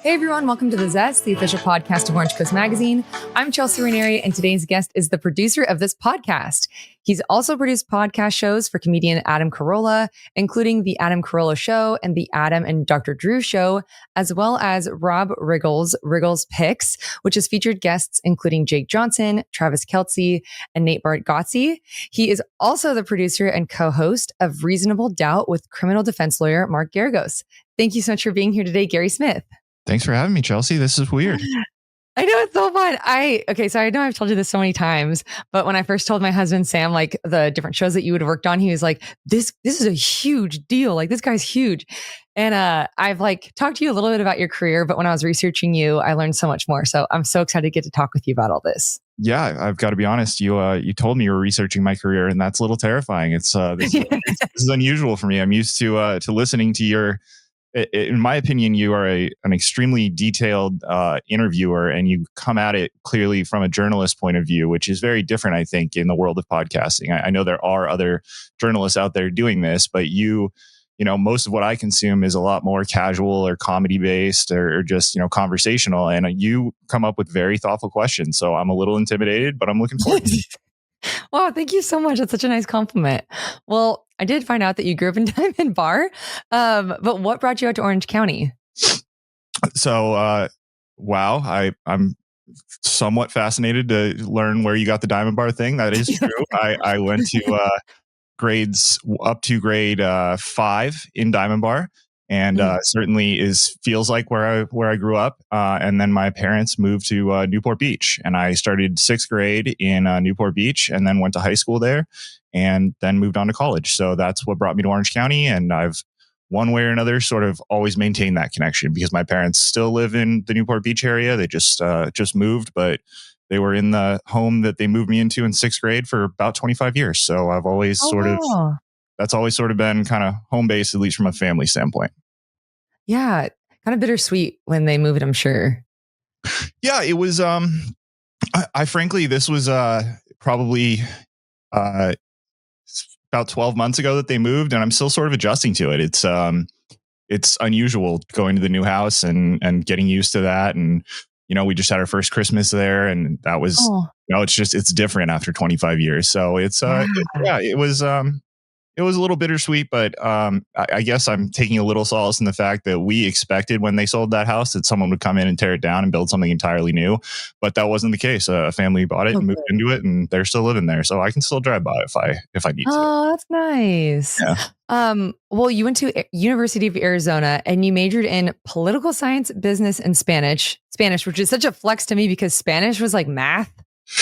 Hey everyone, welcome to The Zest, the official podcast of Orange Coast Magazine. I'm Chelsea Ranieri, and today's guest is the producer of this podcast. He's also produced podcast shows for comedian Adam Carolla, including The Adam Carolla Show and The Adam and Dr. Drew Show, as well as Rob Riggle's Picks, which has featured guests including Jake Johnson, Travis Kelce, and Nate Bargatze. He is also the producer and co-host of Reasonable Doubt with criminal defense lawyer Mark Geragos. Thank you so much for being here today, Gary Smith. Thanks for having me, Chelsea. This is weird. I know, it's so fun. So I know I've told you this so many times, but when I first told my husband, Sam, like the different shows that you would have worked on, he was like, this is a huge deal. Like, this guy's huge. And I've like talked to you a little bit about your career, but when I was researching you, I learned so much more. So I'm so excited to get to talk with you about all this. Yeah, I've got to be honest. You told me you were researching my career, and that's a little terrifying. This is unusual for me. I'm used to listening to your. In my opinion, you are an extremely detailed interviewer, and you come at it clearly from a journalist point of view, which is very different, I think, in the world of podcasting. I know there are other journalists out there doing this, but most of what I consume is a lot more casual or comedy based or just, conversational. And you come up with very thoughtful questions. So I'm a little intimidated, but I'm looking forward to it. Wow, thank you so much. That's such a nice compliment. Well, I did find out that you grew up in Diamond Bar, but what brought you out to Orange County? So, I'm somewhat fascinated to learn where you got the Diamond Bar thing. That is true. I went to grades up to grade 5 in Diamond Bar. And certainly feels like where I grew up. And then my parents moved to Newport Beach, and I started 6th grade in Newport Beach, and then went to high school there, and then moved on to college. So that's what brought me to Orange County, and I've one way or another sort of always maintained that connection because my parents still live in the Newport Beach area. They just moved, but they were in the home that they moved me into in 6th grade for about 25 years. So I've always that's always sort of been kind of home base, at least from a family standpoint. Yeah, kind of bittersweet when they moved, I'm sure. Yeah, it was. I frankly, this was probably about 12 months ago that they moved, and I'm still sort of adjusting to it. It's unusual going to the new house and getting used to that. And we just had our first Christmas there, and that was it's different after 25 years. So it was a little bittersweet, but I guess I'm taking a little solace in the fact that we expected when they sold that house that someone would come in and tear it down and build something entirely new. But that wasn't the case. A family bought it and moved into it, and they're still living there. So I can still drive by if I need to. Oh, that's nice. Yeah. Well, you went to University of Arizona and you majored in political science, business, and Spanish, which is such a flex to me because Spanish was like math,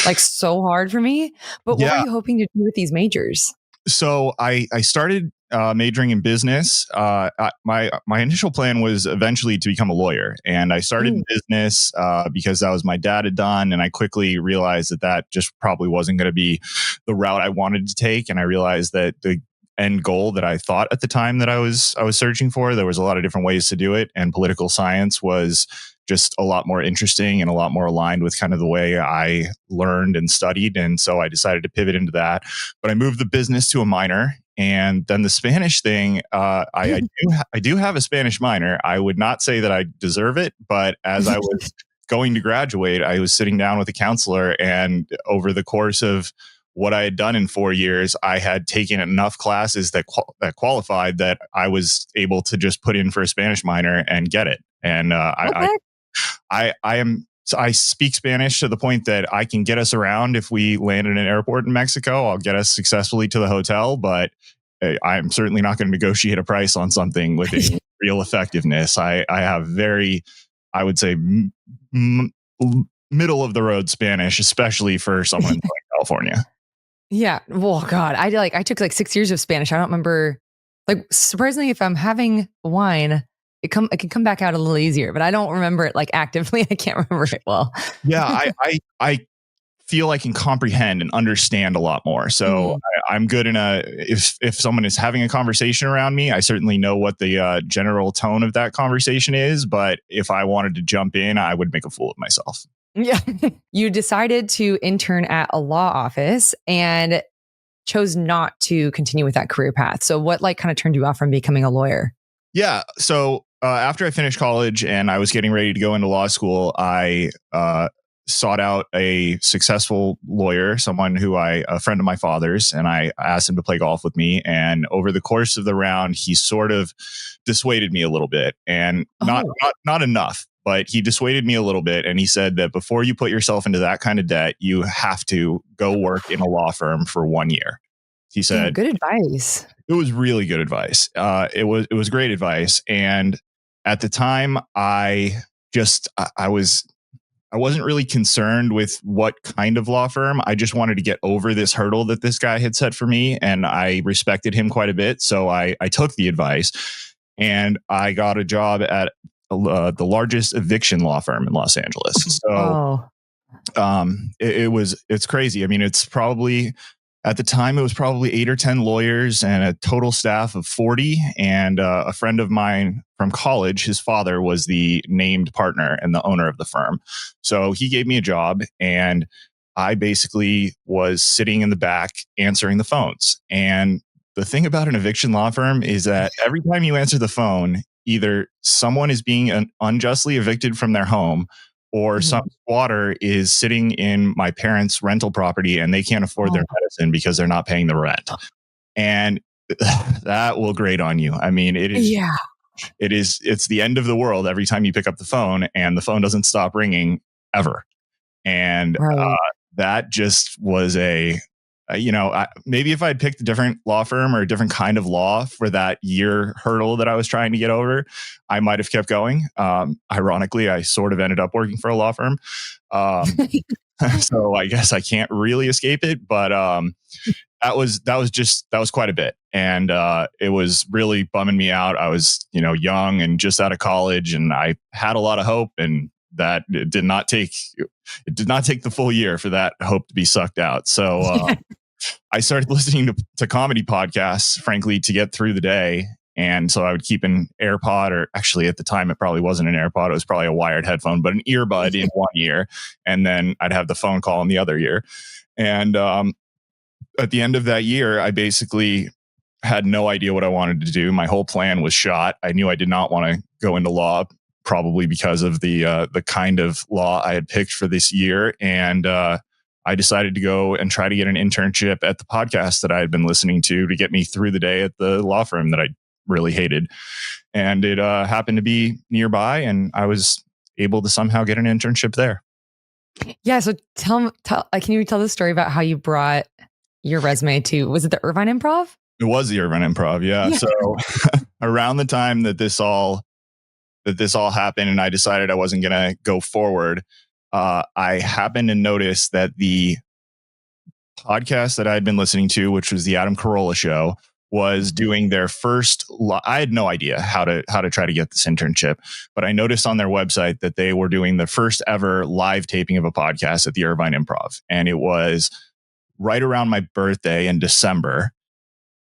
like so hard for me. But what were you hoping to do with these majors? So I started majoring in business. My initial plan was eventually to become a lawyer, and I started in business because that was my dad had done, and I quickly realized that just probably wasn't going to be the route I wanted to take, and I realized that the end goal that I thought at the time that I was searching for, there was a lot of different ways to do it, and political science was just a lot more interesting and a lot more aligned with kind of the way I learned and studied. And so I decided to pivot into that. But I moved the business to a minor. And then the Spanish thing, I do have a Spanish minor. I would not say that I deserve it, but as I was going to graduate, I was sitting down with a counselor, and over the course of what I had done in 4 years, I had taken enough classes that qualified that I was able to just put in for a Spanish minor and get it. And I speak Spanish to the point that I can get us around. If we land in an airport in Mexico, I'll get us successfully to the hotel, but I'm certainly not going to negotiate a price on something with any real effectiveness. I have I would say, middle of the road Spanish, especially for someone in California. Yeah. Well, God, I took like 6 years of Spanish. I don't remember, like, surprisingly, if I'm having wine, it can come back out a little easier, but I don't remember it like actively. I can't remember it well. Yeah, I feel I can comprehend and understand a lot more. So I'm good if someone is having a conversation around me, I certainly know what the general tone of that conversation is. But if I wanted to jump in, I would make a fool of myself. Yeah. You decided to intern at a law office and chose not to continue with that career path. So what kind of turned you off from becoming a lawyer? Yeah. So After I finished college and I was getting ready to go into law school, I sought out a successful lawyer, a friend of my father's, and I asked him to play golf with me. And over the course of the round, he sort of dissuaded me a little bit, and not enough, but he dissuaded me a little bit. And he said that before you put yourself into that kind of debt, you have to go work in a law firm for 1 year. He said, good advice. It was really good advice. It was great advice. And at the time, I wasn't really concerned with what kind of law firm. I just wanted to get over this hurdle that this guy had set for me, and I respected him quite a bit. So I took the advice, and I got a job at the largest eviction law firm in Los Angeles. So it's crazy. I mean, at the time, it was probably 8 or 10 lawyers and a total staff of 40. And a friend of mine from college, his father was the named partner and the owner of the firm. So he gave me a job, and I basically was sitting in the back answering the phones. And the thing about an eviction law firm is that every time you answer the phone, either someone is being unjustly evicted from their home, or some squatter is sitting in my parents' rental property and they can't afford their medicine because they're not paying the rent. And that will grate on you. I mean, it's the end of the world every time you pick up the phone and the phone doesn't stop ringing ever. And that just was maybe if I'd picked a different law firm or a different kind of law for that year hurdle that I was trying to get over, I might have kept going. Ironically, I sort of ended up working for a law firm. So I guess I can't really escape it, but that was quite a bit. And it was really bumming me out. I was, young and just out of college, and I had a lot of hope, and that it did not take the full year for that hope to be sucked out. So I started listening to comedy podcasts, frankly, to get through the day. And so I would keep an AirPod, or actually at the time, it probably wasn't an AirPod. It was probably a wired headphone, but an earbud in one ear. And then I'd have the phone call in the other ear. And at the end of that year, I basically had no idea what I wanted to do. My whole plan was shot. I knew I did not want to go into law, probably because of the kind of law I had picked for this year. And I decided to go and try to get an internship at the podcast that I had been listening to get me through the day at the law firm that I really hated. And it happened to be nearby, and I was able to somehow get an internship there. Yeah. So can you tell the story about how you brought your resume was it the Irvine Improv? It was the Irvine Improv. Yeah. So around the time that this all happened and I decided I wasn't going to go forward, I happened to notice that the podcast that I had been listening to, which was the Adam Carolla show, was doing their first. I had no idea how to try to get this internship, but I noticed on their website that they were doing the first ever live taping of a podcast at the Irvine Improv, and it was right around my birthday in December.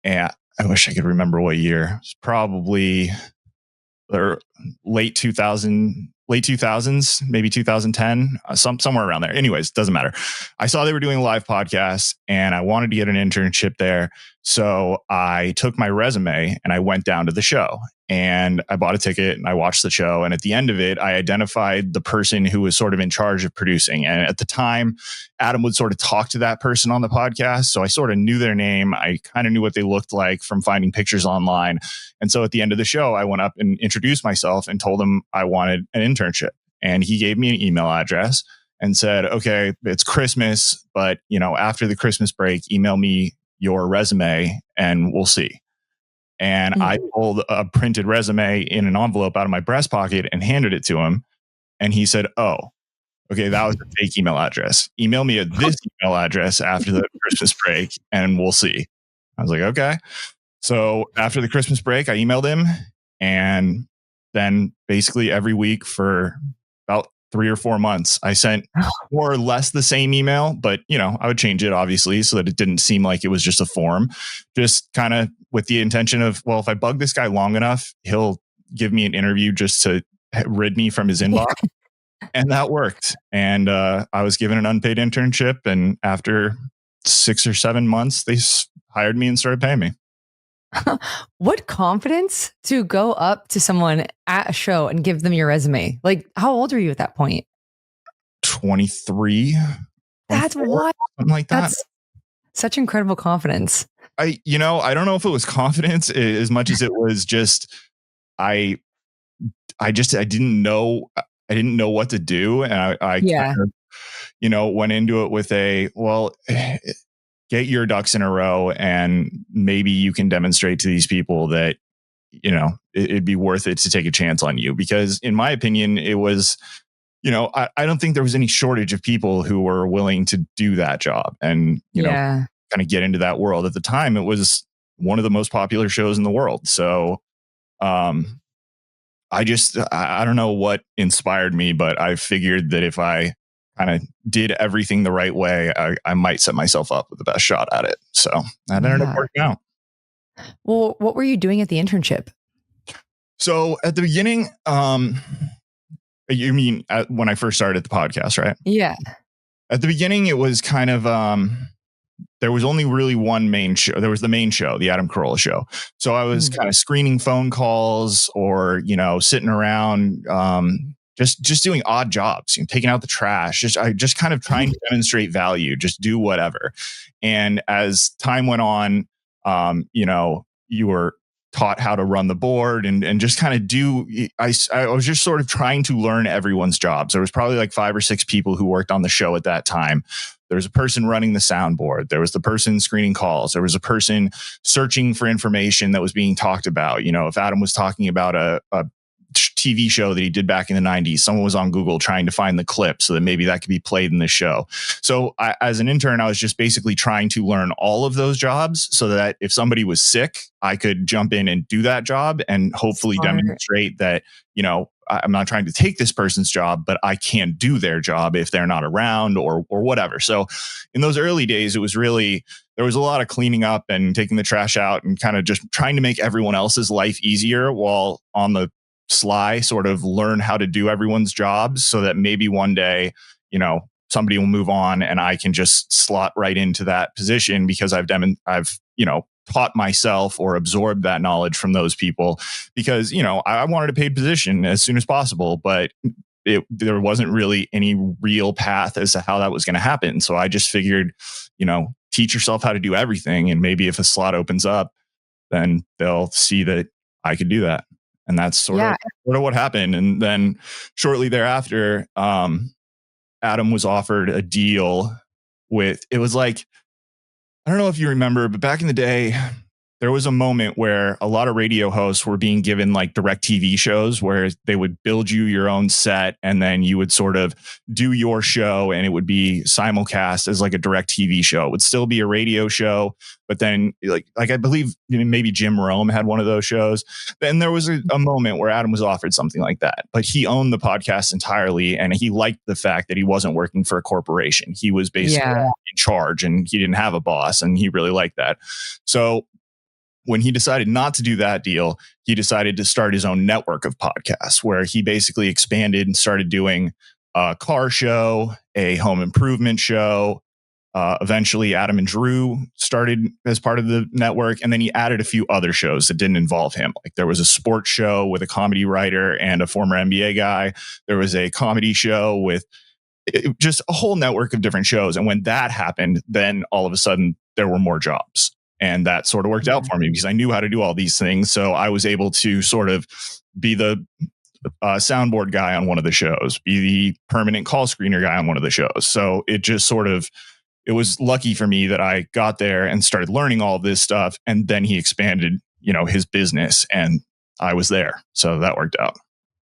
And I wish I could remember what year. It's probably late 2000s, maybe 2010, somewhere around there. Anyways, doesn't matter. I saw they were doing a live podcast and I wanted to get an internship there. So I took my resume and I went down to the show, and I bought a ticket and I watched the show. And at the end of it, I identified the person who was sort of in charge of producing. And at the time, Adam would sort of talk to that person on the podcast. So I sort of knew their name. I kind of knew what they looked like from finding pictures online. And so at the end of the show, I went up and introduced myself and told him I wanted an internship. And he gave me an email address and said, okay, it's Christmas, but after the Christmas break, email me your resume and we'll see. And I pulled a printed resume in an envelope out of my breast pocket and handed it to him. And he said, oh, okay, that was a fake email address. Email me at this email address after the Christmas break and we'll see. I was like, okay. So after the Christmas break, I emailed him, and then basically every week for about 3 or 4 months, I sent more or less the same email, but I would change it obviously so that it didn't seem like it was just a form, just kind of with the intention of, well, if I bug this guy long enough, he'll give me an interview just to rid me from his inbox. And that worked. And I was given an unpaid internship, and after 6 or 7 months, they hired me and started paying me. What confidence to go up to someone at a show and give them your resume? Like, how old are you at that point? 23, That's 24, what. something like that. That's such incredible confidence. I don't know if it was confidence as much as it was just, I didn't know. I didn't know what to do. And I Yeah. kind of, went into it with get your ducks in a row and maybe you can demonstrate to these people that, it'd be worth it to take a chance on you. Because in my opinion, it was, I don't think there was any shortage of people who were willing to do that job and, kind of get into that world. At the time, it was one of the most popular shows in the world. So, I don't know what inspired me, but I figured that if I kind of did everything the right way, I might set myself up with the best shot at it. So that ended up working out. Well, what were you doing at the internship? So at the beginning, you mean when I first started the podcast, right? Yeah. At the beginning, it was kind of, there was only really one main show. There was the main show, the Adam Carolla show. So I was kind of screening phone calls or, sitting around, just doing odd jobs, taking out the trash, just kind of trying to demonstrate value, just do whatever. And as time went on, you were taught how to run the board and just kind of I was just sort of trying to learn everyone's jobs. There was probably like 5 or 6 people who worked on the show at that time. There was a person running the soundboard. There was the person screening calls. There was a person searching for information that was being talked about. If Adam was talking about a TV show that he did back in the 90s, someone was on Google trying to find the clip so that maybe that could be played in the show. So as an intern, I was just basically trying to learn all of those jobs so that if somebody was sick, I could jump in and do that job and hopefully demonstrate that, I'm not trying to take this person's job, but I can do their job if they're not around or whatever. So in those early days, it was really, there was a lot of cleaning up and taking the trash out and kind of just trying to make everyone else's life easier while on the sly sort of learn how to do everyone's jobs so that maybe one day, somebody will move on and I can just slot right into that position because I've taught myself or absorbed that knowledge from those people because, I wanted a paid position as soon as possible, but there wasn't really any real path as to how that was going to happen. So I just figured, teach yourself how to do everything. And maybe if a slot opens up, then they'll see that I could do that. And that's sort of what happened. And then shortly thereafter, Adam was offered a deal it was like, I don't know if you remember, but back in the day, there was a moment where a lot of radio hosts were being given like direct TV shows where they would build you your own set and then you would sort of do your show and it would be simulcast as like a direct TV show. It would still be a radio show, but then like I believe maybe Jim Rome had one of those shows. Then there was a moment where Adam was offered something like that, but he owned the podcast entirely and he liked the fact that he wasn't working for a corporation. He was basically in charge and he didn't have a boss and he really liked that. So when he decided not to do that deal, he decided to start his own network of podcasts where he basically expanded and started doing a car show, a home improvement show. Eventually, Adam and Drew started as part of the network. And then he added a few other shows that didn't involve him. Like there was a sports show with a comedy writer and a former NBA guy. There was a comedy show with just a whole network of different shows. And when that happened, then all of a sudden there were more jobs. And that sort of worked out for me because I knew how to do all these things. So I was able to sort of be the soundboard guy on one of the shows, be the permanent call screener guy on one of the shows. So it just sort of, it was lucky for me that I got there and started learning all of this stuff. And then he expanded, his business and I was there. So that worked out.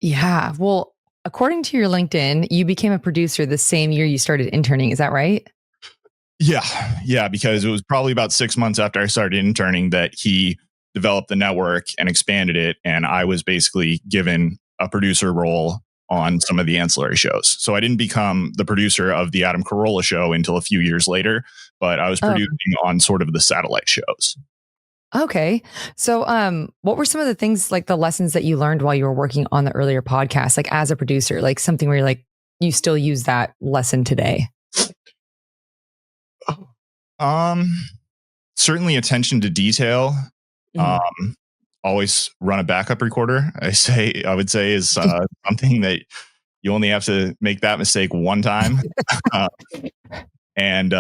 Yeah. Well, according to your LinkedIn, you became a producer the same year you started interning. Is that right? Yeah, because it was probably about 6 months after I started interning that he developed the network and expanded it. And I was basically given a producer role on some of the ancillary shows. So I didn't become the producer of the Adam Carolla show until a few years later, but I was producing on sort of the satellite shows. Okay. So what were some of the things, like the lessons that you learned while you were working on the earlier podcast, like as a producer, like something where you're like, you still use that lesson today? Certainly attention to detail. Always run a backup recorder. I would say is something that you only have to make that mistake one time. And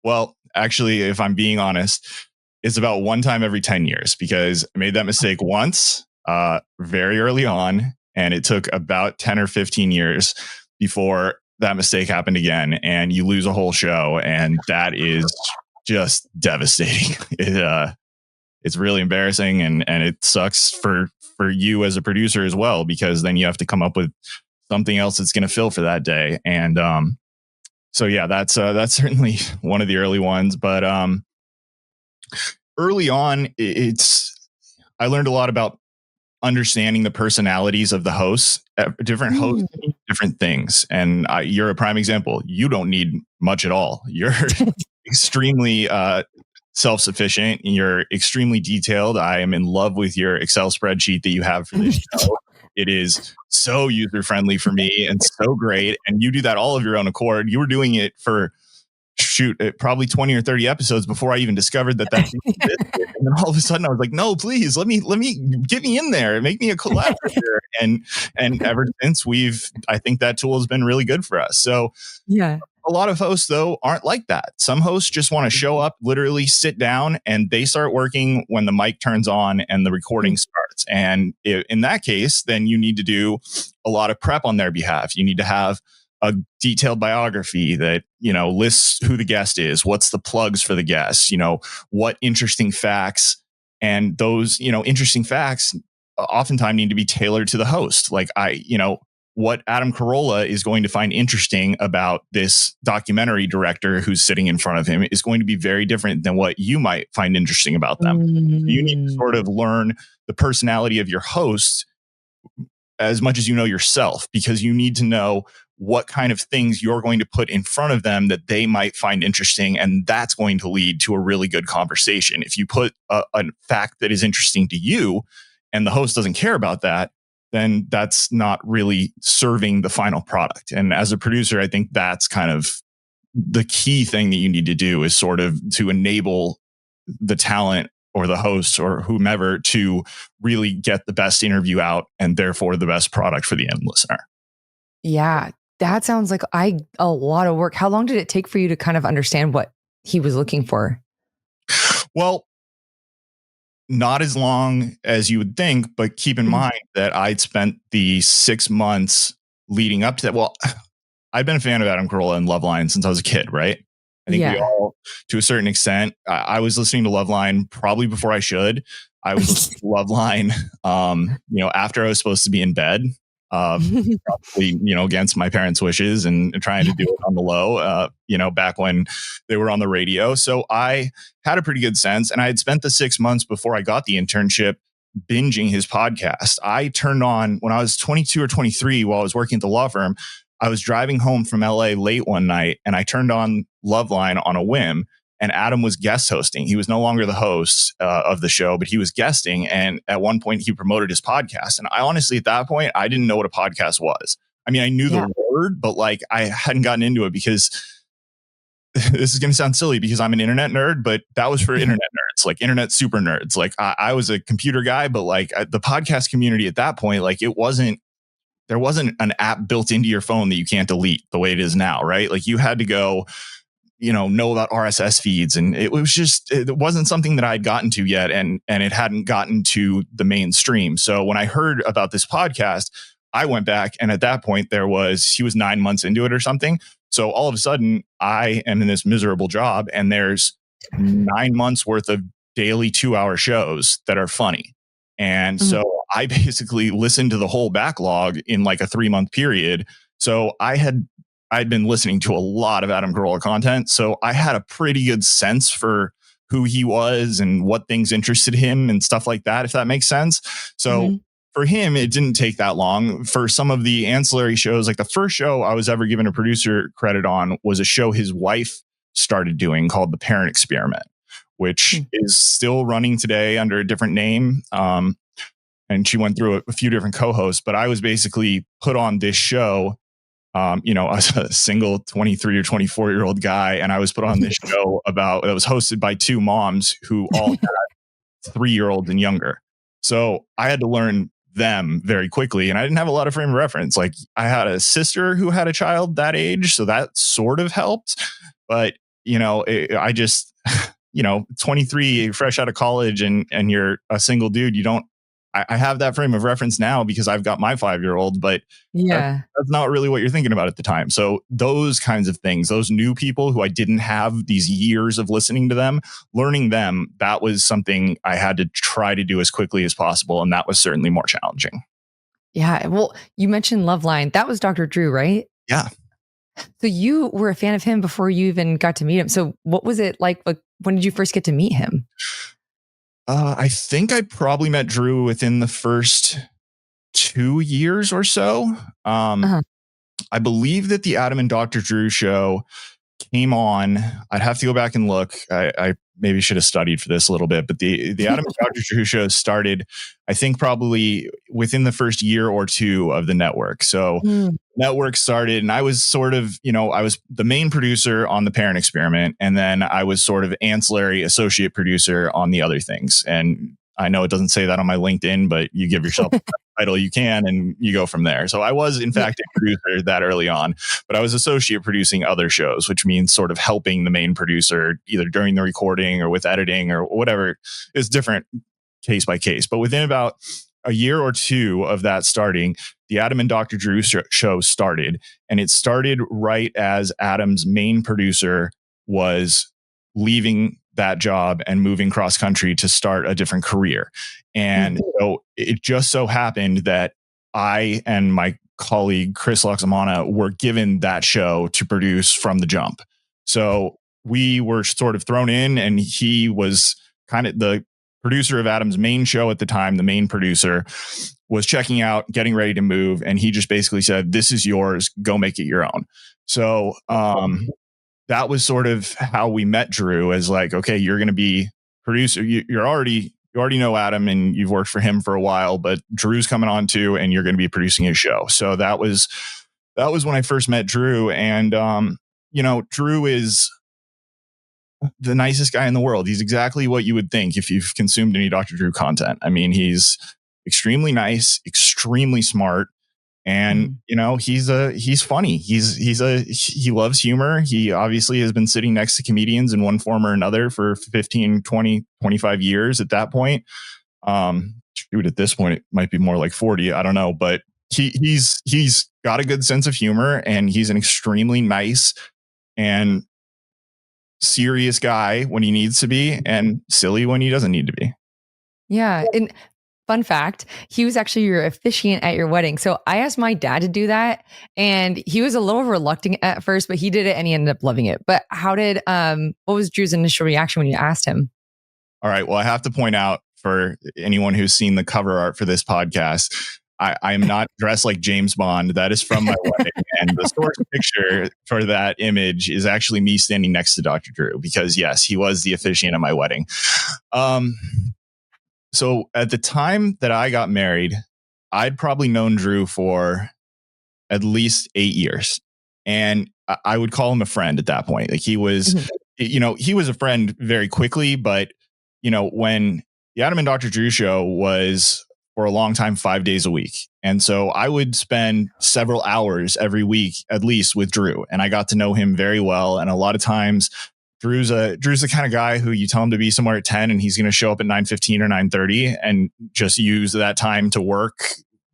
well, actually, if I'm being honest, it's about one time every 10 years because I made that mistake once very early on. And it took about 10 or 15 years before that mistake happened again. And you lose a whole show. And that is just devastating. It's really embarrassing. And it sucks for you as a producer as well, because then you have to come up with something else that's going to fill for that day. And so yeah, that's certainly one of the early ones. But early on, I learned a lot about understanding the personalities of the hosts. Different hosts need different things, and you're a prime example. You don't need much at all. You're extremely self-sufficient. You're extremely detailed. I am in love with your Excel spreadsheet that you have for this show. It is so user-friendly for me and so great. And you do that all of your own accord. You were doing it for probably 20 or 30 episodes before I even discovered that thing existed. And then all of a sudden I was like, no, please let me get me in there and make me a collaborator. and ever since I think that tool has been really good for us. So yeah. A lot of hosts, though, aren't like that. Some hosts just want to show up, literally sit down, and they start working when the mic turns on and the recording starts. And in that case, then you need to do a lot of prep on their behalf. You need to have a detailed biography that, lists who the guest is, what's the plugs for the guests, what interesting facts, and those, interesting facts oftentimes need to be tailored to the host. Like what Adam Carolla is going to find interesting about this documentary director who's sitting in front of him is going to be very different than what you might find interesting about them. You need to sort of learn the personality of your host as much as you know yourself, because you need to know what kind of things you're going to put in front of them that they might find interesting. And that's going to lead to a really good conversation. If you put a fact that is interesting to you and the host doesn't care about that, then that's not really serving the final product. And as a producer, I think that's kind of the key thing that you need to do, is sort of to enable the talent or the host or whomever to really get the best interview out and therefore the best product for the end listener. Yeah, that sounds like a lot of work. How long did it take for you to kind of understand what he was looking for? Well, not as long as you would think, but keep in mind that I'd spent the 6 months leading up to that. Well, I've been a fan of Adam Carolla and Loveline since I was a kid, right? I think we all, to a certain extent, I was listening to Loveline probably before I should. I was listening to Loveline, after I was supposed to be in bed, probably, against my parents' wishes and trying to do it on the low, back when they were on the radio. So I had a pretty good sense, and I had spent the 6 months before I got the internship binging his podcast. I turned on when I was 22 or 23 while I was working at the law firm. I was driving home from LA late one night, and I turned on Loveline on a whim, and Adam was guest hosting. He was no longer the host of the show, but he was guesting. And at one point he promoted his podcast. And I honestly, at that point, I didn't know what a podcast was. I mean, I knew the word, but I hadn't gotten into it, because this is going to sound silly because I'm an internet nerd, but that was for internet nerds, like internet super nerds. I was a computer guy, but the podcast community at that point, there wasn't an app built into your phone that you can't delete the way it is now, right? You had to go, know about RSS feeds, and it wasn't something that I'd gotten to yet, and it hadn't gotten to the mainstream. So when I heard about this podcast, I went back, and at that point he was 9 months into it or something. So all of a sudden I am in this miserable job, and there's 9 months worth of daily 2-hour shows that are funny. And so I basically listened to the whole backlog in a 3-month period. So I'd been listening to a lot of Adam Carolla content. So I had a pretty good sense for who he was and what things interested him and stuff like that, if that makes sense. So for him, it didn't take that long. For some of the ancillary shows, the first show I was ever given a producer credit on was a show his wife started doing called The Parent Experiment, which is still running today under a different name. And she went through a few different co-hosts, but I was basically put on this show I was a single 23 or 24-year-old guy, and I was put on this show that was hosted by two moms who all had 3-year-olds and younger. So I had to learn them very quickly, and I didn't have a lot of frame of reference. Like, I had a sister who had a child that age, so that sort of helped. But I just 23, fresh out of college, and you're a single dude. You don't. I have that frame of reference now because I've got my 5-year-old, but that's not really what you're thinking about at the time. So those kinds of things, those new people who I didn't have these years of listening to them, learning them, that was something I had to try to do as quickly as possible. And that was certainly more challenging. Yeah. Well, you mentioned Loveline. That was Dr. Drew, right? Yeah. So you were a fan of him before you even got to meet him. So what was it like when did you first get to meet him? I think I probably met Drew within the first 2 years or so. I believe that the Adam and Dr. Drew show came on. I'd have to go back and look. I maybe should have studied for this a little bit, but the Adam and Dr. Drew show started, I think, probably within the first year or two of the network. So network started, and I was sort of, I was the main producer on The Parent Experiment, and then I was sort of ancillary associate producer on the other things. And I know it doesn't say that on my LinkedIn, but you give yourself the title you can, and you go from there. So I was, in fact, a producer that early on, but I was associate producing other shows, which means sort of helping the main producer either during the recording or with editing or whatever. It's different case by case. But within about a year or two of that starting, the Adam and Dr. Drew show started, and it started right as Adam's main producer was leaving that job and moving cross country to start a different career. And so it just so happened that I and my colleague, Chris Loxamana, were given that show to produce from the jump. So we were sort of thrown in, and he was kind of the producer of Adam's main show at the time. The main producer was checking out, getting ready to move. And he just basically said, "This is yours, go make it your own." So, that was sort of how we met Drew, as like, okay, you're going to be producer. You already know Adam, and you've worked for him for a while, but Drew's coming on too, and you're going to be producing his show. So that was when I first met Drew. And, Drew is the nicest guy in the world. He's exactly what you would think if you've consumed any Dr. Drew content. I mean, he's extremely nice, extremely smart. And, he's funny. He loves humor. He obviously has been sitting next to comedians in one form or another for 15, 20, 25 years at that point. At this point, it might be more like 40. I don't know. But he's got a good sense of humor, and he's an extremely nice and serious guy when he needs to be, and silly when he doesn't need to be. Yeah. And fun fact, he was actually your officiant at your wedding. So I asked my dad to do that, and he was a little reluctant at first, but he did it and he ended up loving it. But what was Drew's initial reaction when you asked him? All right. Well, I have to point out, for anyone who's seen the cover art for this podcast, I am not dressed like James Bond. That is from my wedding. And the source picture for that image is actually me standing next to Dr. Drew, because yes, he was the officiant at my wedding. So at the time that I got married, I'd probably known Drew for at least 8 years. And I would call him a friend at that point. Like, he was, he was a friend very quickly. But, when the Adam and Dr. Drew show was for a long time 5 days a week. And so I would spend several hours every week, at least, with Drew. And I got to know him very well. And a lot of times, Drew's the kind of guy who you tell him to be somewhere at 10 and he's going to show up at 9:15 or 9:30 and just use that time to work.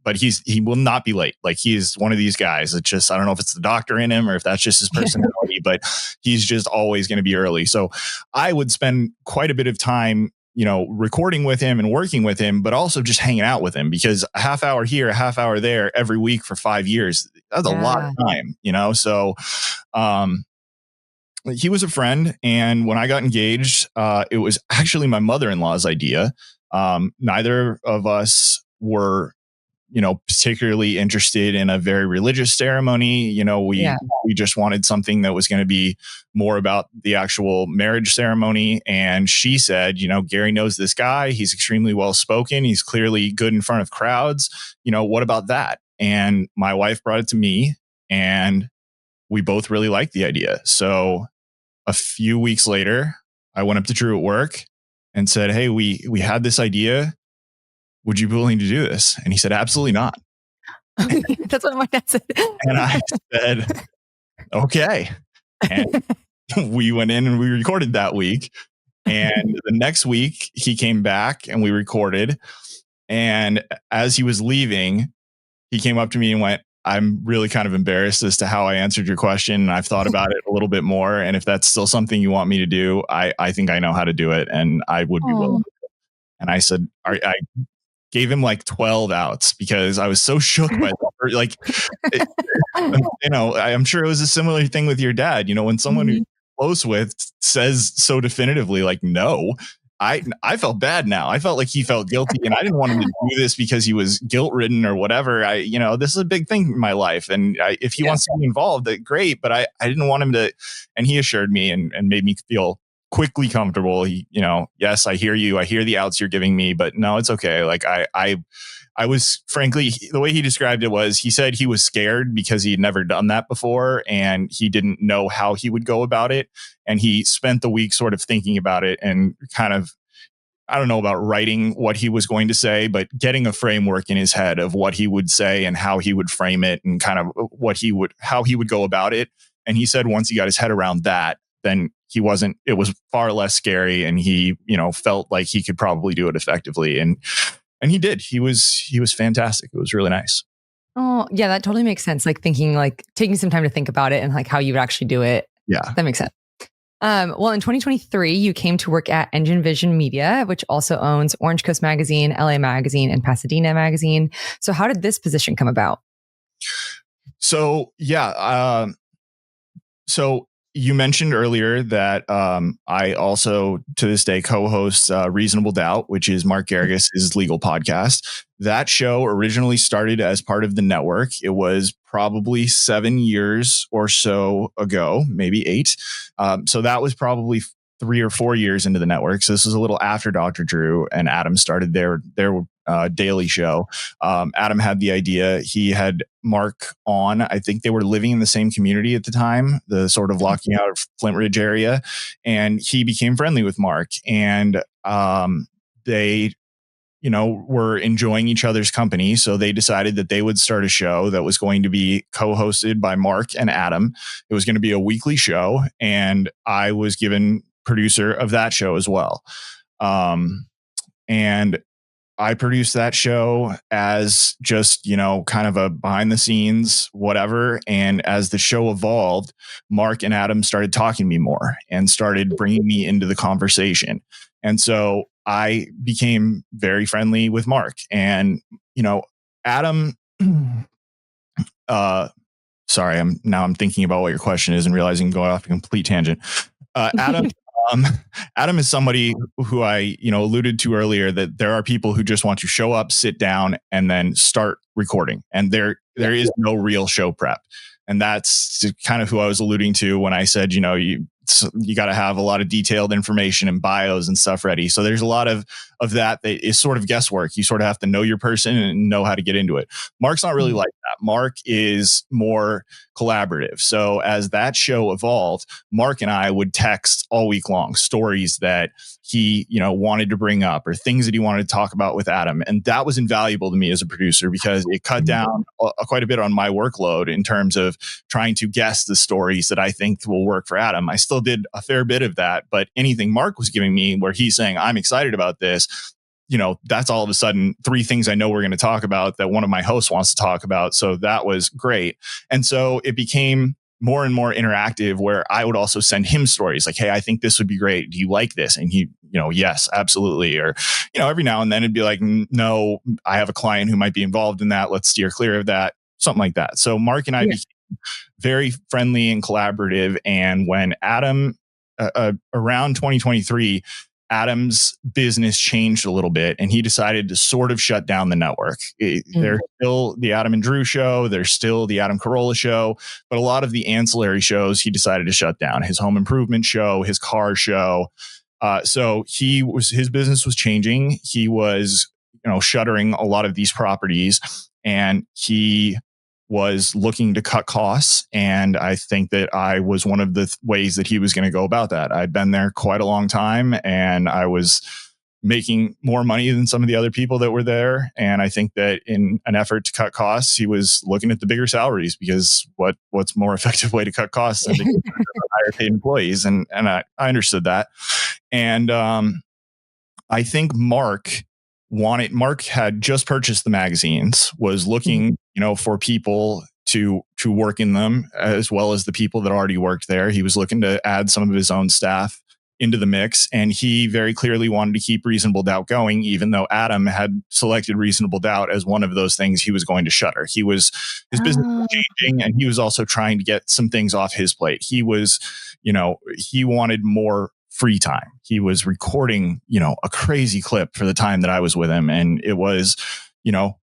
But he will not be late. Like, he's one of these guys that just, I don't know if it's the doctor in him or if that's just his personality, but he's just always going to be early. So I would spend quite a bit of time, recording with him and working with him, but also just hanging out with him, because a half hour here, a half hour there every week for 5 years, that's a lot of time, So, he was a friend. And when I got engaged, it was actually my mother-in-law's idea. Neither of us were, particularly interested in a very religious ceremony. We just wanted something that was going to be more about the actual marriage ceremony. And she said, Gary knows this guy. He's extremely well spoken. He's clearly good in front of crowds. What about that? And my wife brought it to me. and we both really liked the idea. So a few weeks later, I went up to Drew at work and said, "Hey, we had this idea. Would you be willing to do this?" And he said, "Absolutely not." That's what my dad said. And I said, "Okay." And we went in and we recorded that week. And the next week he came back and we recorded. And as he was leaving, he came up to me and went, "I'm really kind of embarrassed as to how I answered your question. And I've thought about it a little bit more. And if that's still something you want me to do, I think I know how to do it. And I would be willing." And I said, I gave him like 12 outs because I was so shook by that. Like, I'm sure it was a similar thing with your dad. When someone who's close with says so definitively, like, no, I felt bad now. I felt like he felt guilty, and I didn't want him to do this because he was guilt ridden or whatever. This is a big thing in my life. And if he wants to be involved, great. But I didn't want him to, and he assured me and made me feel quickly comfortable. Yes, I hear you. I hear the outs you're giving me, but no, it's okay. Like I was, frankly, the way he described it was, he said he was scared because he had never done that before and he didn't know how he would go about it. And he spent the week sort of thinking about it and kind of, I don't know about writing what he was going to say, but getting a framework in his head of what he would say and how he would frame it and kind of how he would go about it. And he said once he got his head around that, then it was far less scary, and he, felt like he could probably do it effectively. And he did. He was fantastic. It was really nice. Oh, yeah, that totally makes sense. Like thinking, like taking some time to think about it and like how you would actually do it. Yeah. That makes sense. Well, in 2023, you came to work at Engine Vision Media, which also owns Orange Coast Magazine, LA Magazine, and Pasadena Magazine. So how did this position come about? So, yeah. So you mentioned earlier that I also, to this day, co-host Reasonable Doubt, which is Mark Geragos' legal podcast. That show originally started as part of the network. It was probably 7 years or so ago, maybe 8. So that was probably 3 or 4 years into the network. So this was a little after Dr. Drew and Adam started their daily show. Adam had the idea. He had Mark on. I think they were living in the same community at the time, the sort of locking out of Flint Ridge area. And he became friendly with Mark. And they were enjoying each other's company. So they decided that they would start a show that was going to be co-hosted by Mark and Adam. It was going to be a weekly show. And I was given producer of that show as well. And I produced that show as just, kind of a behind the scenes, whatever. And as the show evolved, Mark and Adam started talking to me more and started bringing me into the conversation. And so I became very friendly with Mark. And, Adam, sorry, I'm thinking about what your question is and realizing I'm going off a complete tangent. Adam is somebody who I, alluded to earlier, that there are people who just want to show up, sit down, and then start recording. And there is no real show prep. And that's kind of who I was alluding to when I said, you got to have a lot of detailed information and bios and stuff ready. So there's a lot of that is sort of guesswork. You sort of have to know your person and know how to get into it. Mark's not really like that. Mark is more collaborative. So as that show evolved, Mark and I would text all week long stories that he, wanted to bring up or things that he wanted to talk about with Adam. And that was invaluable to me as a producer because it cut down quite a bit on my workload in terms of trying to guess the stories that I think will work for Adam. I still did a fair bit of that, but anything Mark was giving me where he's saying, I'm excited about this, that's all of a sudden 3 things I know we're going to talk about that one of my hosts wants to talk about. So that was great. And so it became more and more interactive where I would also send him stories like, hey, I think this would be great. Do you like this? And he, yes, absolutely. Or, every now and then it'd be like, no, I have a client who might be involved in that. Let's steer clear of that. Something like that. So Mark and I became very friendly and collaborative. And when Adam, around 2023, Adam's business changed a little bit and he decided to sort of shut down the network. There's still the Adam and Drew show. There's still the Adam Carolla show, but a lot of the ancillary shows he decided to shut down. His home improvement show, his car show. So his business was changing. He was, shuttering a lot of these properties, and he was looking to cut costs. And I think that I was one of the ways that he was going to go about that. I'd been there quite a long time, and I was making more money than some of the other people that were there. And I think that in an effort to cut costs, he was looking at the bigger salaries, because what's more effective way to cut costs than to get higher paid employees? And I understood that. And I think Mark had just purchased the magazines, was looking, for people to work in them, as well as the people that already worked there. He was looking to add some of his own staff into the mix, and he very clearly wanted to keep Reasonable Doubt going, even though Adam had selected Reasonable Doubt as one of those things he was going to shutter. His business was changing, and he was also trying to get some things off his plate. He wanted more free time. He was recording, a crazy clip for the time that I was with him, and it was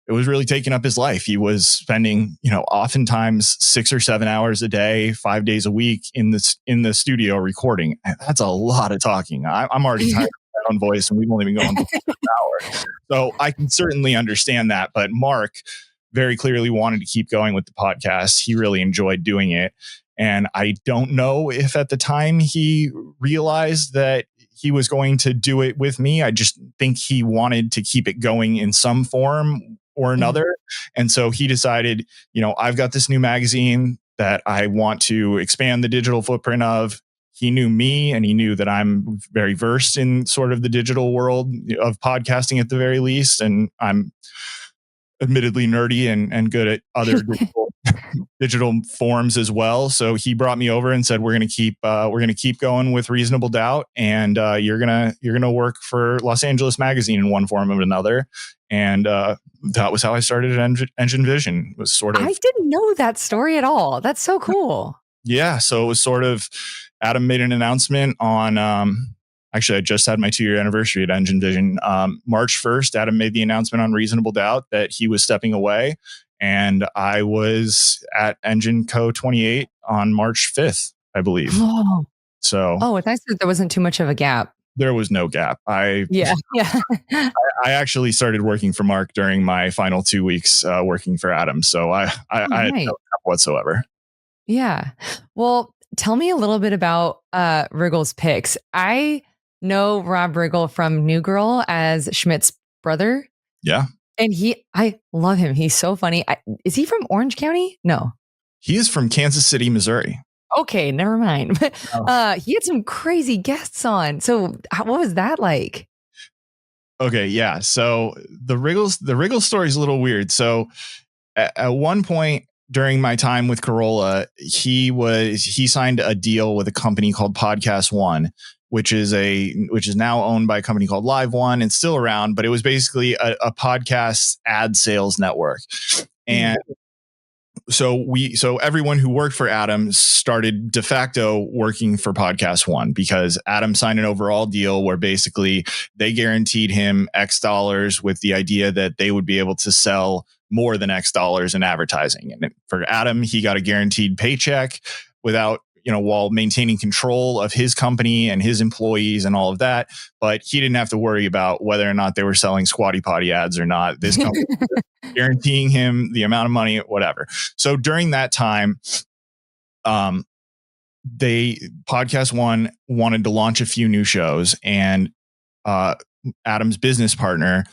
really taking up his life. He was spending, oftentimes 6 or 7 hours a day, 5 days a week in the studio recording. That's a lot of talking. I'm already tired of my own voice, and we've only been going for an hour. So I can certainly understand that. But Mark very clearly wanted to keep going with the podcast. He really enjoyed doing it. And I don't know if at the time he realized that he was going to do it with me. I just think he wanted to keep it going in some form or another. And so he decided, I've got this new magazine that I want to expand the digital footprint of. He knew me, and he knew that I'm very versed in sort of the digital world of podcasting at the very least. And I'm admittedly nerdy and good at other digital forms as well. So he brought me over and said, we're going to keep going with Reasonable Doubt. And you're going to work for Los Angeles Magazine in one form or another. And that was how I started at Engine Vision. It was sort of, I didn't know that story at all. That's so cool. Yeah. So it was sort of, Adam made an announcement on, actually, I just had my 2-year anniversary at Engine Vision. March 1st, Adam made the announcement on Reasonable Doubt that he was stepping away. And I was at Engine Co 28 on March 5th, I believe. Oh, it's nice that there wasn't too much of a gap. There was no gap. I actually started working for Mark during my final 2 weeks working for Adam. So I had no gap whatsoever. Yeah. Well, tell me a little bit about Riggle's picks. I know Rob Riggle from New Girl as Schmidt's brother. Yeah. And I love him. He's so funny. Is he from Orange County? No. He is from Kansas City, Missouri. Okay, never mind. He had some crazy guests on. So what was that like? Okay, yeah. So the Riggle story is a little weird. So at one point during my time with Carolla, he signed a deal with a company called Podcast One, which is now owned by a company called Live One. It's still around, but it was basically a podcast ad sales network. And so everyone who worked for Adam started de facto working for Podcast One, because Adam signed an overall deal where basically they guaranteed him X dollars with the idea that they would be able to sell more than X dollars in advertising. And for Adam, he got a guaranteed paycheck without, while maintaining control of his company and his employees and all of that. But he didn't have to worry about whether or not they were selling Squatty Potty ads or not. This company was guaranteeing him the amount of money, whatever. So during that time, Podcast One wanted to launch a few new shows, and Adam's business partner,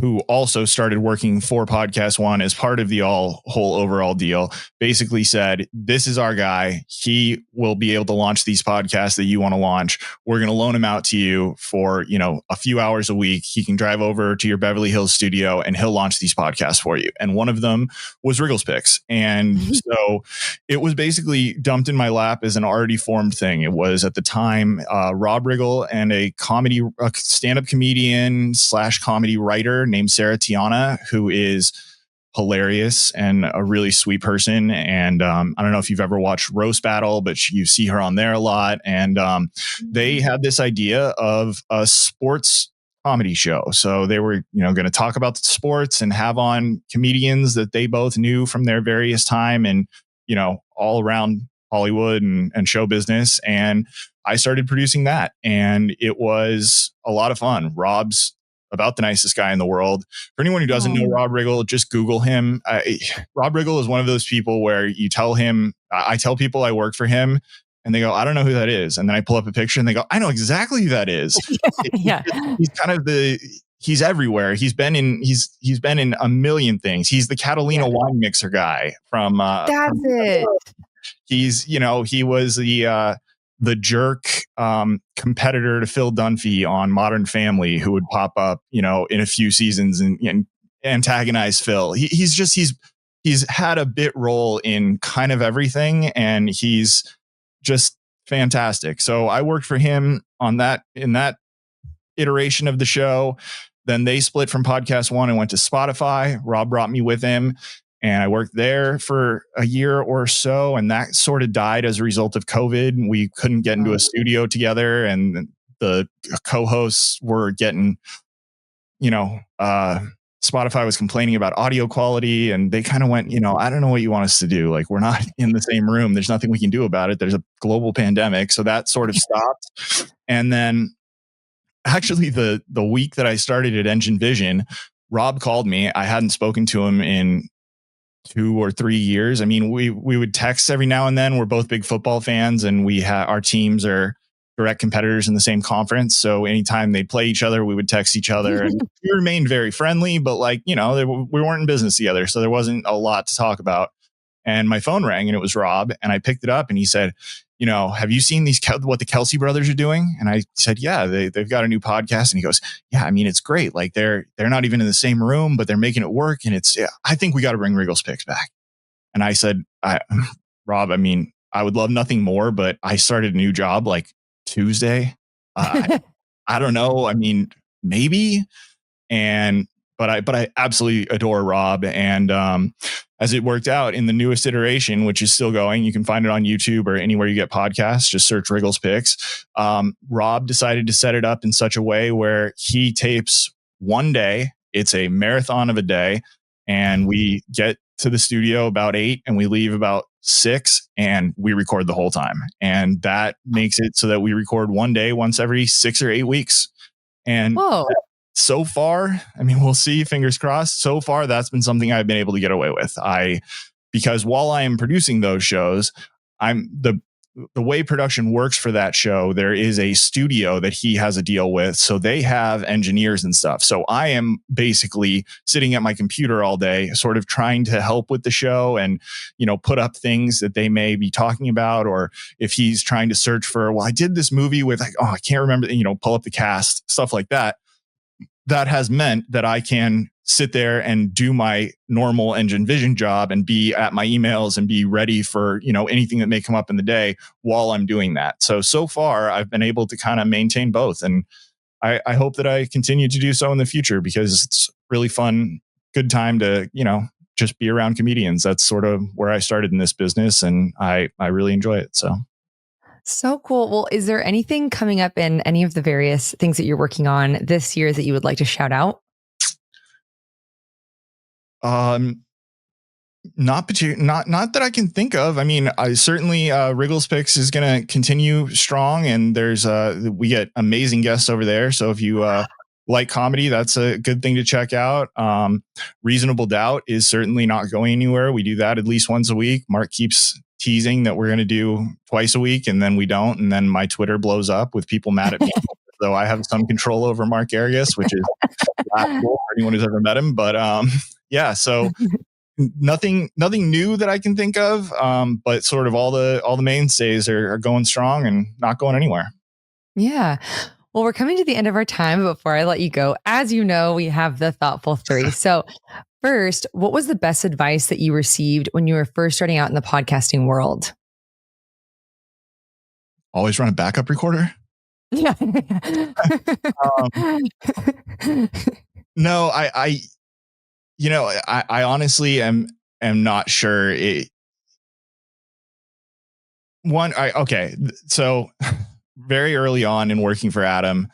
who also started working for Podcast One as part of the whole overall deal, basically said, this is our guy. He will be able to launch these podcasts that you want to launch. We're going to loan him out to you for, a few hours a week. He can drive over to your Beverly Hills studio and he'll launch these podcasts for you. And one of them was Riggle's Picks. And so it was basically dumped in my lap as an already formed thing. It was at the time, Rob Riggle and a stand-up comedian / comedy writer named Sarah Tiana, who is hilarious and a really sweet person. And I don't know if you've ever watched Roast Battle, but you see her on there a lot. And they had this idea of a sports comedy show. So they were, going to talk about the sports and have on comedians that they both knew from their various time and, all around Hollywood and show business. And I started producing that, and it was a lot of fun. Rob's about the nicest guy in the world. For anyone who doesn't know Rob Riggle, just Google him. Rob Riggle is one of those people where you tell him, I tell people I work for him, and they go, I don't know who that is. And then I pull up a picture and they go, I know exactly who that is. Yeah. He's kind of he's everywhere. He's been in a million things. He's the Catalina wine mixer guy from That's it. He's, he was the jerk competitor to Phil Dunphy on Modern Family, who would pop up, in a few seasons and antagonize Phil. He's had a bit role in kind of everything, and he's just fantastic. So I worked for him in that iteration of the show. Then they split from Podcast One and went to Spotify. Rob brought me with him, and I worked there for a year or so. And that sort of died as a result of COVID. We couldn't get into a studio together, and the co-hosts were getting, Spotify was complaining about audio quality, and they kind of went, I don't know what you want us to do. Like, we're not in the same room. There's nothing we can do about it. There's a global pandemic. So that sort of stopped. And then actually the week that I started at Engine Vision, Rob called me. I hadn't spoken to him in 2 or 3 years. I mean, we would text every now and then. We're both big football fans, and our teams are direct competitors in the same conference. So anytime they play each other, we would text each other, and we remained very friendly, but we weren't in business together. So there wasn't a lot to talk about. And my phone rang, and it was Rob, and I picked it up, and he said, have you seen what the Kelce brothers are doing? And I said, yeah, they've got a new podcast. And he goes, yeah, I mean, it's great. Like they're not even in the same room, but they're making it work. And I think we got to bring Riggle's Picks back. And I said, Rob, I mean, I would love nothing more, but I started a new job like Tuesday. I don't know. I mean, maybe. But I absolutely adore Rob. And as it worked out in the newest iteration, which is still going, you can find it on YouTube or anywhere you get podcasts. Just search Riggle's Picks. Rob decided to set it up in such a way where he tapes one day. It's a marathon of a day. And we get to the studio about 8 and we leave about 6, and we record the whole time. And that makes it so that we record one day once every 6 or 8 weeks. And so far, I mean, we'll see, fingers crossed. So far, that's been something I've been able to get away with. Because while I am producing those shows, the way production works for that show, there is a studio that he has a deal with. So they have engineers and stuff. So I am basically sitting at my computer all day, sort of trying to help with the show and, put up things that they may be talking about. Or if he's trying to search for, I did this movie with I can't remember, pull up the cast, stuff like that. That has meant that I can sit there and do my normal Engine Vision job and be at my emails and be ready for, anything that may come up in the day while I'm doing that. So far I've been able to kind of maintain both. And I hope that I continue to do so in the future, because it's really fun, good time to, just be around comedians. That's sort of where I started in this business, and I really enjoy it. So cool. Well, is there anything coming up in any of the various things that you're working on this year that you would like to shout out? Not that I can think of. I mean, I certainly Riggle's Picks is going to continue strong, and we get amazing guests over there. So if you like comedy, that's a good thing to check out. Reasonable Doubt is certainly not going anywhere. We do that at least once a week. Mark keeps teasing that we're going to do twice a week, and then we don't. And then my Twitter blows up with people mad at me. Though I have some control over Mark Geragos, which is laughable for anyone who's ever met him. But yeah, so nothing new that I can think of. But sort of all the mainstays are going strong and not going anywhere. Yeah. Well, we're coming to the end of our time. But before I let you go, as you know, we have the Thoughtful 3. So first, what was the best advice that you received when you were first starting out in the podcasting world? Always run a backup recorder. Yeah. No, I honestly am not sure. So very early on in working for Adam,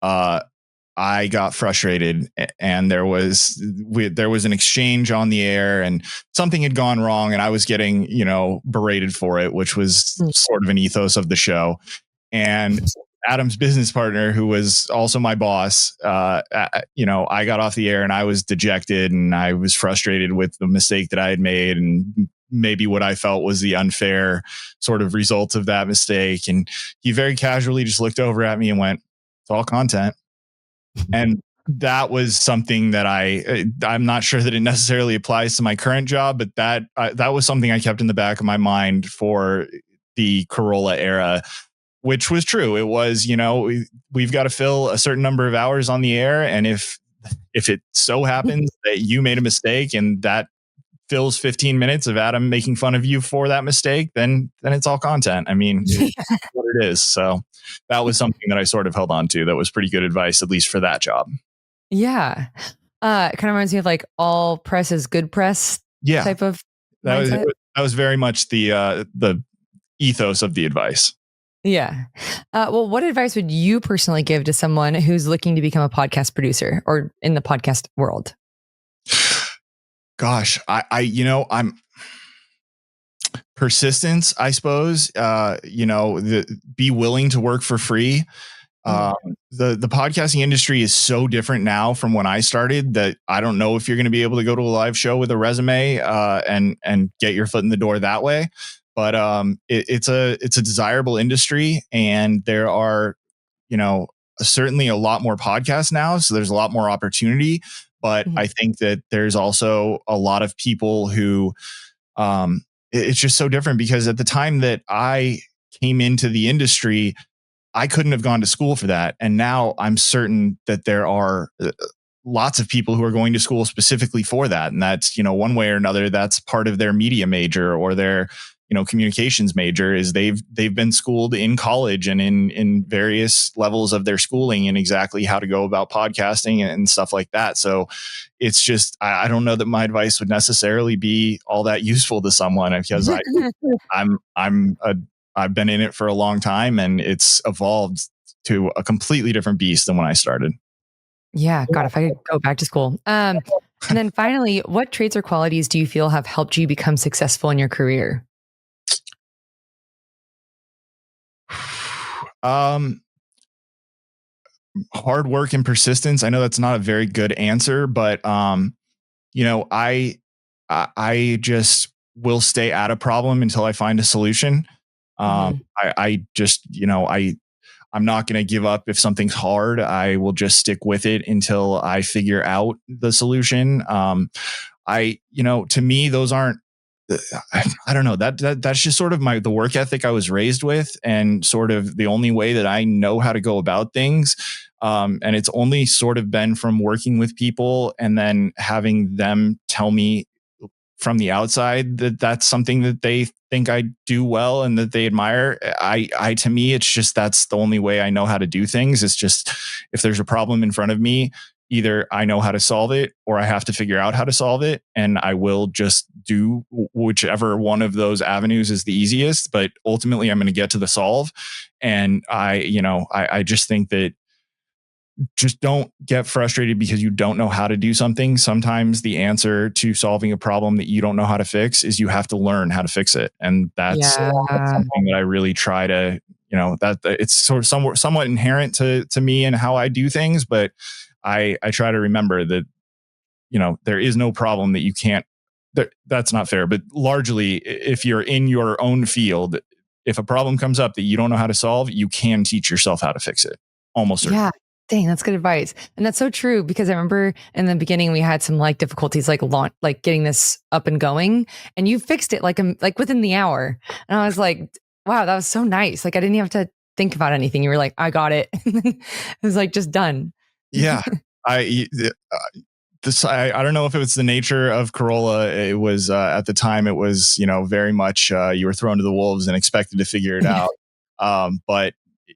I got frustrated, and there was an exchange on the air, and something had gone wrong, and I was getting, berated for it, which was sort of an ethos of the show. And Adam's business partner, who was also my boss, I got off the air and I was dejected and I was frustrated with the mistake that I had made and maybe what I felt was the unfair sort of result of that mistake. And he very casually just looked over at me and went, "It's all content." And that was something that I'm not sure that it necessarily applies to my current job, but that was something I kept in the back of my mind for the Carolla era, which was true. It was, we've got to fill a certain number of hours on the air. And if it so happens that you made a mistake and that fills 15 minutes of Adam making fun of you for that mistake, then it's all content. I mean, it's what it is. So that was something that I sort of held on to. That was pretty good advice, at least for that job. Yeah. It kind of reminds me of like all press is good press type of mindset. That was very much the ethos of the advice. Yeah. Well, what advice would you personally give to someone who's looking to become a podcast producer or in the podcast world? Gosh, I'm persistence, I suppose. Be willing to work for free. The podcasting industry is so different now from when I started that I don't know if you're going to be able to go to a live show with a resume and get your foot in the door that way. But it's a desirable industry, and there are certainly a lot more podcasts now, so there's a lot more opportunity. But I think that there's also a lot of people who it's just so different, because at the time that I came into the industry, I couldn't have gone to school for that. And now I'm certain that there are lots of people who are going to school specifically for that. And that's, one way or another, that's part of their media major or their, communications major, is they've been schooled in college and in various levels of their schooling in exactly how to go about podcasting and stuff like that. So it's just, I don't know that my advice would necessarily be all that useful to someone, because I've been in it for a long time and it's evolved to a completely different beast than when I started. Yeah. God, if I could go back to school. And then finally, what traits or qualities do you feel have helped you become successful in your career? Hard work and persistence. I know that's not a very good answer, but I just will stay at a problem until I find a solution. I'm not going to give up if something's hard. I will just stick with it until I figure out the solution. To me, those aren't, I don't know, that's just sort of the work ethic I was raised with, and sort of the only way that I know how to go about things. And it's only sort of been from working with people and then having them tell me from the outside that that's something that they think I do well and that they admire. To me, it's just, that's the only way I know how to do things. It's just, if there's a problem in front of me, either I know how to solve it or I have to figure out how to solve it. And I will just do whichever one of those avenues is the easiest, but ultimately I'm going to get to the solve. And I just think that just don't get frustrated because you don't know how to do something. Sometimes the answer to solving a problem that you don't know how to fix is you have to learn how to fix it. And that's something that I really try to, that it's sort of somewhat inherent to me and how I do things. But I try to remember that, there is no problem that you can't, that's not fair. But largely, if you're in your own field, if a problem comes up that you don't know how to solve, you can teach yourself how to fix it. Almost certainly. Yeah. Dang, that's good advice. And that's so true, because I remember in the beginning we had some difficulties like getting this up and going, and you fixed it like within the hour. And I was like, wow, that was so nice. Like I didn't have to think about anything. You were like, I got it. It was like just done. Yeah. I don't know if it was the nature of Carolla. It was at the time it was, very much you were thrown to the wolves and expected to figure it out. But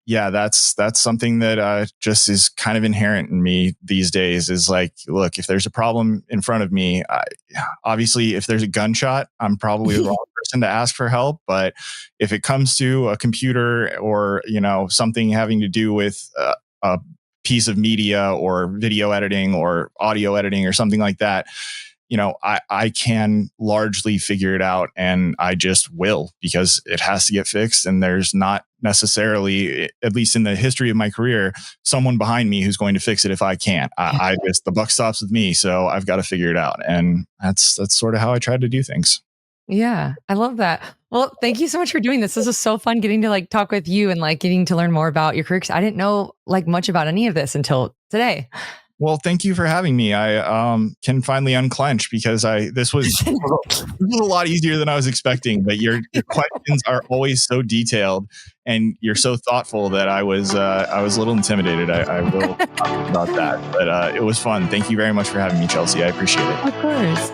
yeah, that's something that just is kind of inherent in me these days, is like, look, if there's a problem in front of me, obviously if there's a gunshot, I'm probably the wrong person to ask for help. But if it comes to a computer or, something having to do with a piece of media or video editing or audio editing or something like that, I can largely figure it out, and I just will, because it has to get fixed. And there's not necessarily, at least in the history of my career, someone behind me who's going to fix it if I can't. I just, the buck stops with me, so I've got to figure it out. And that's sort of how I try to do things. Yeah, I love that. Well, thank you so much for doing this. This was so fun getting to like talk with you and like getting to learn more about your career. 'Cause I didn't know like much about any of this until today. Well, thank you for having me. I can finally unclench because this was a lot easier than I was expecting. But your questions are always so detailed and you're so thoughtful that I was a little intimidated. I will talk about that, but it was fun. Thank you very much for having me, Chelsea. I appreciate it. Of course.